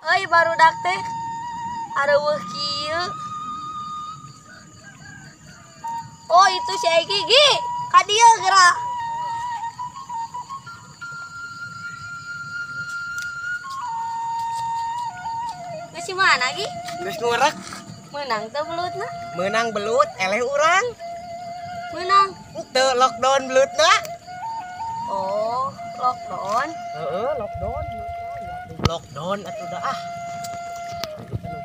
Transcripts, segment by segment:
Euy barudak teh areueuh kieu. Oh itu si Egi Gi ka dieu geura. Geus si mana Gi? Geus ngurek. Menang teu belutna? Menang belut eleh urang. Menang. Teu lockdown belutna. Oh, lockdown. Heeh, lockdown. Lockdown atuh dah ah.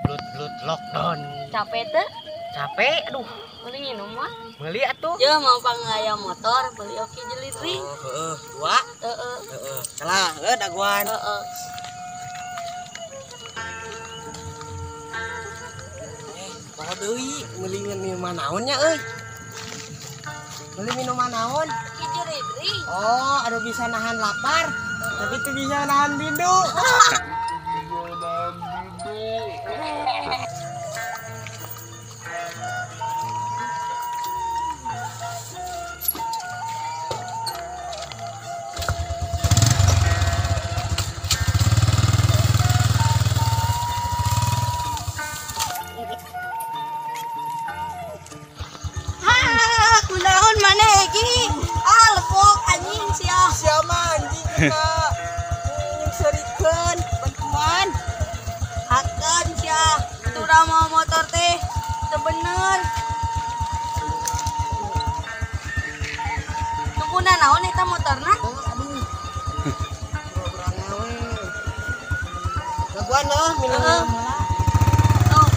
Belut lockdown. Capek teu? Capek aduh. Beli minum mah? Meuli atuh. Ya mau pangaya motor, beli oke jelit ring. Oh, heeh, dua. Heeh. Heeh. Kalah, daguan. Heeh. Bawa deui meuli minuman naonnya euy. Meuli minuman naon? Ki jelit ring. Oh, aduh bisa nahan lapar. Tapi teu bisa nahan bindu. Kunaon maneh Egi? Ah lepok anjing sia. Sia mah anjing Kak. Nyungsirikeun bantuan. Hakan sia. Turah mau motor teh teu bener. Tungkuna naon eta motorna? Aduh. Kurang nawe. Daguan lah minum. Tuh.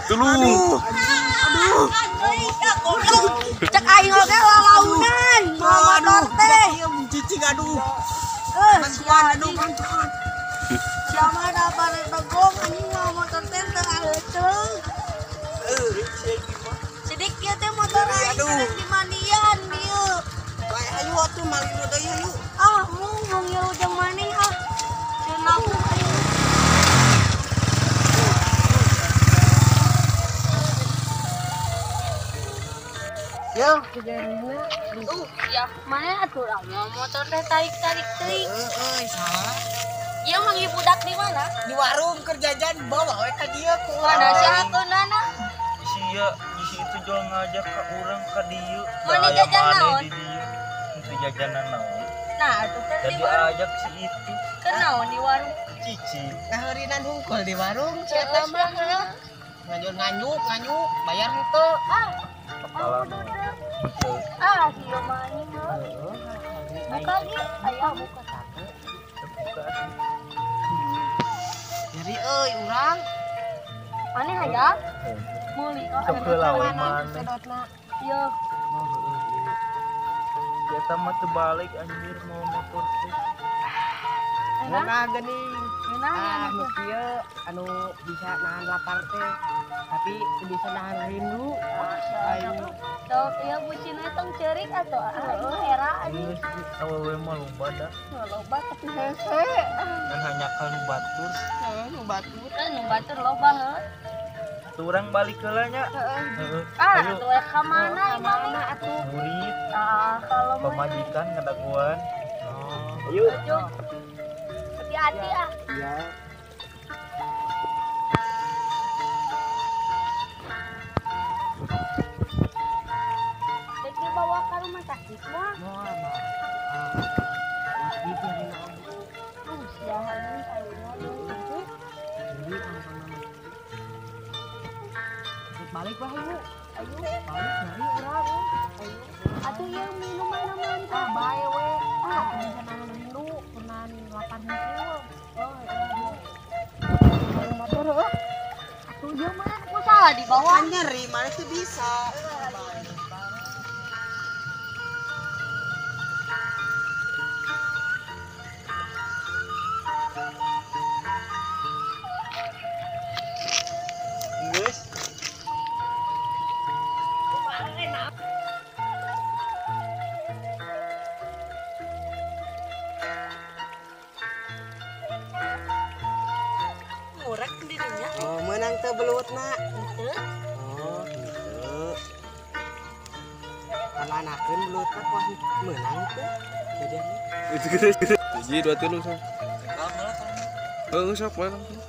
Tulung. Aduh. Cek aing oge lalaunan. Mau motor teh. Iya cicing aduh. Bantuan Aduh bantuan. sia mah da bare dogong anjing mau motor teh teu aleuceung. Sidik kieu teh motor aing Aduh. geus di mandian dieu. Bae ayo atuh malilu deui ayo. Ah, mau ngilu jeung maneh ah. Cenah aing. Yo, kejadiannya. Ya, mana atuh lah mau motor teh tarik-tarik teuing. Euy, salah. Ieu mah ieu budak di mana? Di warung kerjajan bawa we ka dieu ku. Mana sahakeunana? Sia di situ jual ngajak ke orang ke dieu. Mana jajan naon? Di dieu. Itu jajanan naon? Nah, atuh teh di Tadi warung. ajak si itu Keur naon di warung? Cici. Ngaheurinan hungkul di warung. Eta mah heuh. Ngajur nganyuk, bayar henteu. Ah, Kepala betul. ah, ieu mah anjing heuh. Buka ge, aya buka satu. Terbuka. Jadi euy urang. Maneh hayang? Meuli oh, Sok heula we maneh. Sedotna. ieu. Kita mah teu balik anjir mau motor teh. Ngena geuning. Enak ya. Nu kieu anu bisa nahan lapar teh. Tapi teu bisa nahan rindu. Aing Sok ieu bucin we tong ceurik atuh aing era anjing. Geus awewe mah loba dah. Loba tapi hese. Dan hanya kalau batur. nu batur. Nu batur loba heuh. Turang balik heula nya. Heeh. Ah, Ayo atuh ka mana Mana atuh? murid Ah, kalau mau pemajikan ngadaguan. Oh, Ayo. hati-hati ah. iya. Dek dibawa ke rumah sakit mah. Moal mah. Lagi biarin aku. Siahan ini kayaknya lu. Jadi sama-sama. Balik wah yuk. Ayo, Balik dari urang. ayo. Atuh ieu minuman naman Ah, bae we. Ah, Bisa nahan rindu, nahan lapar hungkul. oh, motor heuh. Atuh ieu mah ku salah di bawah. Kan nyeri, mana tuh bisa. Geus. ngorek dirinya. Oh, menang teu belut nak. Gitu. Oh, gitu. Pamanakeun belut teh poe menang teh. Jadi Itu gede. Hiji 2 3 sok. Kamu lah kamu. Heeh sok bae langsung.